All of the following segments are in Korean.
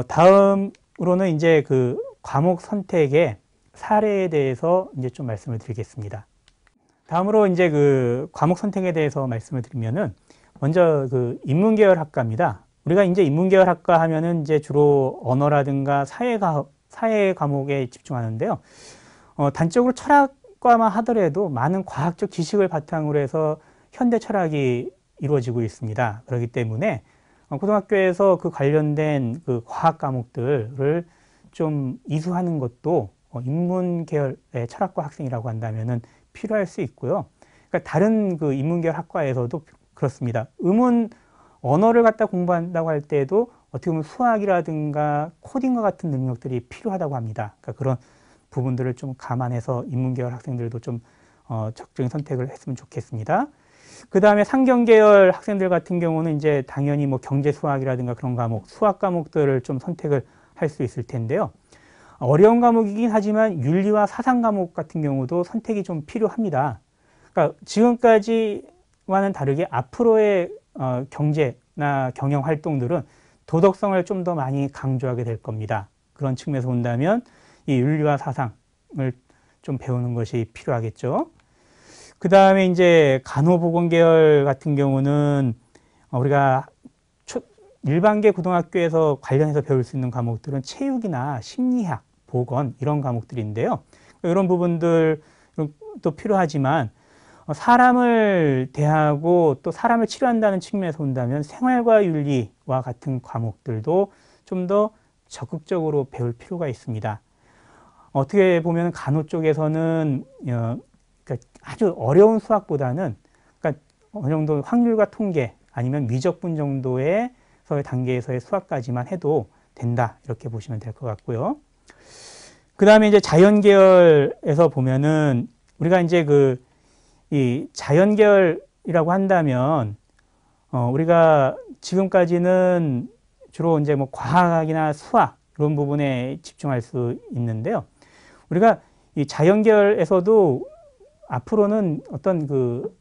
다음으로는 이제 그 과목 선택의 사례에 대해서 이제 좀 말씀을 드리겠습니다. 다음으로 이제 그 과목 선택에 대해서 말씀을 드리면은 먼저 그 인문계열 학과입니다. 우리가 이제 인문계열 학과 하면은 이제 주로 언어라든가 사회 과목에 집중하는데요. 단적으로 철학과만 하더라도 많은 과학적 지식을 바탕으로 해서 현대 철학이 이루어지고 있습니다. 그렇기 때문에 고등학교에서 그 관련된 그 과학 과목들을 좀 이수하는 것도 인문계열의 철학과 학생이라고 한다면은 필요할 수 있고요. 그러니까 다른 그 인문계열 학과에서도 그렇습니다. 언어를 갖다 공부한다고 할 때에도 어떻게 보면 수학이라든가 코딩과 같은 능력들이 필요하다고 합니다. 그러니까 그런 부분들을 좀 감안해서 인문계열 학생들도 좀 적정히 선택을 했으면 좋겠습니다. 그 다음에 상경계열 학생들 같은 경우는 이제 당연히 뭐 경제 수학이라든가 그런 과목, 수학 과목들을 좀 선택을 할 수 있을 텐데요. 어려운 과목이긴 하지만 윤리와 사상 과목 같은 경우도 선택이 좀 필요합니다. 그러니까 지금까지와는 다르게 앞으로의 경제나 경영 활동들은 도덕성을 좀 더 많이 강조하게 될 겁니다. 그런 측면에서 본다면 이 윤리와 사상을 좀 배우는 것이 필요하겠죠. 그 다음에 이제 간호보건 계열 같은 경우는 우리가 일반계 고등학교에서 관련해서 배울 수 있는 과목들은 체육이나 심리학, 보건 이런 과목들인데요. 이런 부분들도 필요하지만 사람을 대하고 또 사람을 치료한다는 측면에서 본다면 생활과 윤리와 같은 과목들도 좀 더 적극적으로 배울 필요가 있습니다. 어떻게 보면 간호 쪽에서는 그러니까 아주 어려운 수학보다는 그러니까 어느 정도 확률과 통계 아니면 미적분 정도의 단계에서의 수학까지만 해도 된다 이렇게 보시면 될 것 같고요. 그 다음에 이제 자연계열에서 보면은 우리가 이제 이 자연계열이라고 한다면 우리가 지금까지는 주로 이제 뭐 과학이나 수학 이런 부분에 집중할 수 있는데요. 우리가 이 자연계열에서도 앞으로는 어떤 그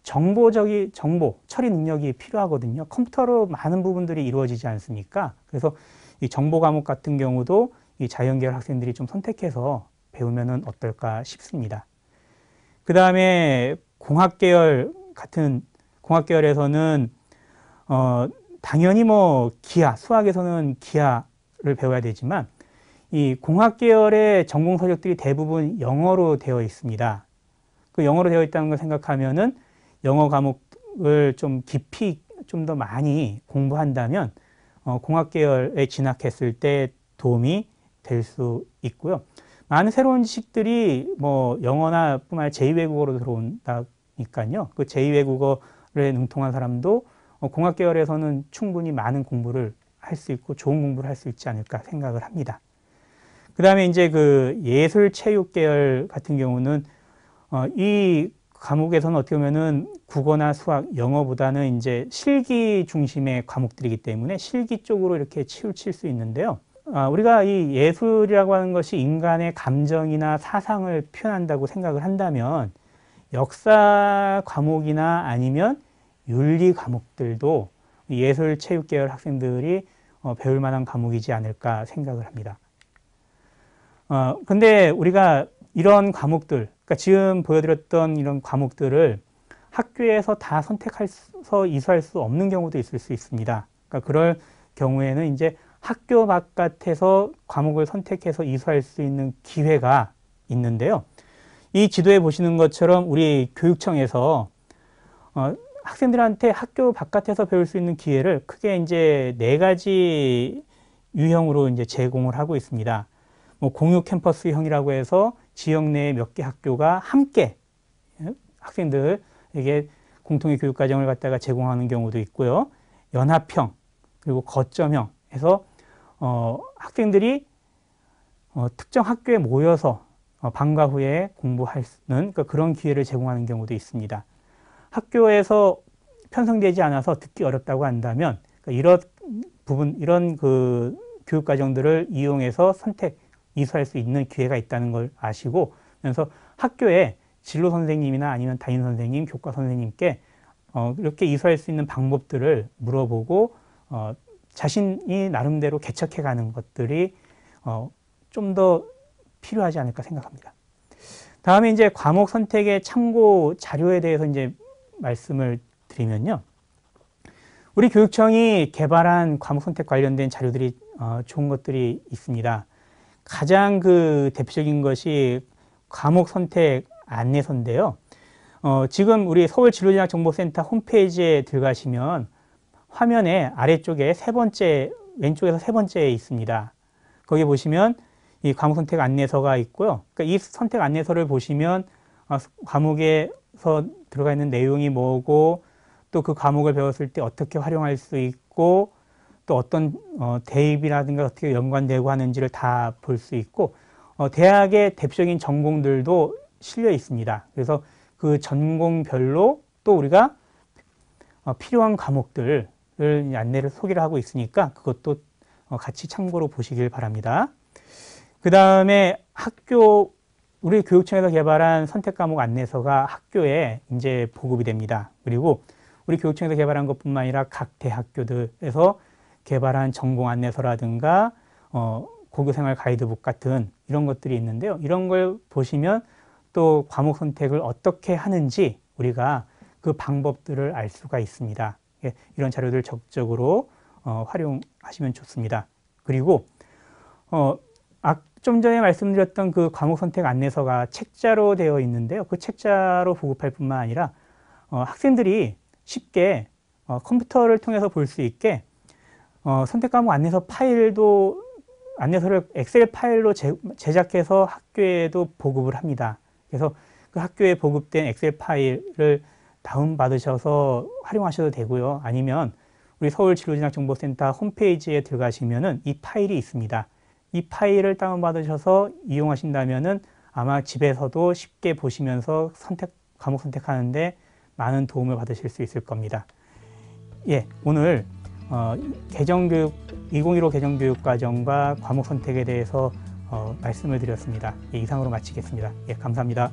정보 처리 능력이 필요하거든요. 컴퓨터로 많은 부분들이 이루어지지 않습니까? 그래서 이 정보 과목 같은 경우도 이 자연계열 학생들이 좀 선택해서 배우면은 어떨까 싶습니다. 그 다음에 공학계열에서는 당연히 뭐 수학에서는 기하를 배워야 되지만 이 공학계열의 전공 서적들이 대부분 영어로 되어 있습니다. 그 영어로 되어 있다는 걸 생각하면은 영어 과목을 좀 깊이 좀 더 많이 공부한다면 공학계열에 진학했을 때 도움이 될 수 있고요. 많은 새로운 지식들이 뭐 영어나 뿐만 아니라 제2외국어로 들어온다니까요. 그 제2외국어에 능통한 사람도 공학계열에서는 충분히 많은 공부를 할 수 있고 좋은 공부를 할 수 있지 않을까 생각을 합니다. 그 다음에 이제 그 예술체육계열 같은 경우는 이 과목에서는 어떻게 보면은 국어나 수학, 영어보다는 이제 실기 중심의 과목들이기 때문에 실기 쪽으로 이렇게 치우칠 수 있는데요. 우리가 이 예술이라고 하는 것이 인간의 감정이나 사상을 표현한다고 생각을 한다면 역사 과목이나 아니면 윤리 과목들도 예술체육계열 학생들이 배울 만한 과목이지 않을까 생각을 합니다. 근데 우리가 이런 과목들, 그러니까 지금 보여드렸던 이런 과목들을 학교에서 다 선택해서 이수할 수 없는 경우도 있을 수 있습니다. 그러니까 그럴 경우에는 이제 학교 바깥에서 과목을 선택해서 이수할 수 있는 기회가 있는데요. 이 지도에 보시는 것처럼 우리 교육청에서 학생들한테 학교 바깥에서 배울 수 있는 기회를 크게 이제 4가지 유형으로 이제 제공을 하고 있습니다. 뭐 공유 캠퍼스형이라고 해서 지역 내에 몇 개 학교가 함께 학생들에게 공통의 교육 과정을 갖다가 제공하는 경우도 있고요. 연합형 그리고 거점형 해서 학생들이 특정 학교에 모여서 방과 후에 공부할 수 있는 그런 기회를 제공하는 경우도 있습니다. 학교에서 편성되지 않아서 듣기 어렵다고 한다면 이런 그 교육 과정들을 이용해서 이수할 수 있는 기회가 있다는 걸 아시고, 그래서 학교에 진로 선생님이나 아니면 담임 선생님, 교과 선생님께 이렇게 이수할 수 있는 방법들을 물어보고 자신이 나름대로 개척해 가는 것들이 좀 더 필요하지 않을까 생각합니다. 다음에 이제 과목 선택의 참고 자료에 대해서 이제 말씀을 드리면요. 우리 교육청이 개발한 과목 선택 관련된 자료들이 좋은 것들이 있습니다. 가장 그 대표적인 것이 과목 선택 안내서인데요. 지금 우리 서울진로진학정보센터 홈페이지에 들어가시면 화면에 아래쪽에 왼쪽에서 세 번째에 있습니다. 거기 보시면 이 과목 선택 안내서가 있고요. 그러니까 이 선택 안내서를 보시면 과목에서 들어가 있는 내용이 뭐고 또 그 과목을 배웠을 때 어떻게 활용할 수 있고 또 어떤 대입이라든가 어떻게 연관되고 하는지를 다 볼 수 있고 대학의 대표적인 전공들도 실려 있습니다. 그래서 그 전공별로 또 우리가 필요한 과목들을 안내를 소개를 하고 있으니까 그것도 같이 참고로 보시길 바랍니다. 그 다음에 우리 교육청에서 개발한 선택 과목 안내서가 학교에 이제 보급이 됩니다. 그리고 우리 교육청에서 개발한 것뿐만 아니라 각 대학교들에서 개발한 전공 안내서라든가 고교생활 가이드북 같은 이런 것들이 있는데요. 이런 걸 보시면 또 과목 선택을 어떻게 하는지 우리가 그 방법들을 알 수가 있습니다. 이런 자료들 적극적으로 활용하시면 좋습니다. 그리고 좀 전에 말씀드렸던 그 과목 선택 안내서가 책자로 되어 있는데요. 그 책자로 보급할 뿐만 아니라 학생들이 쉽게 컴퓨터를 통해서 볼 수 있게 선택 과목 안내서를 엑셀 파일로 제작해서 학교에도 보급을 합니다. 그래서 그 학교에 보급된 엑셀 파일을 다운받으셔서 활용하셔도 되고요. 아니면 우리 서울진로진학정보센터 홈페이지에 들어가시면은 이 파일이 있습니다. 이 파일을 다운받으셔서 이용하신다면은 아마 집에서도 쉽게 보시면서 과목 선택하는데 많은 도움을 받으실 수 있을 겁니다. 예, 오늘 2015 개정교육과정과 과목 선택에 대해서 말씀을 드렸습니다. 예, 이상으로 마치겠습니다. 예, 감사합니다.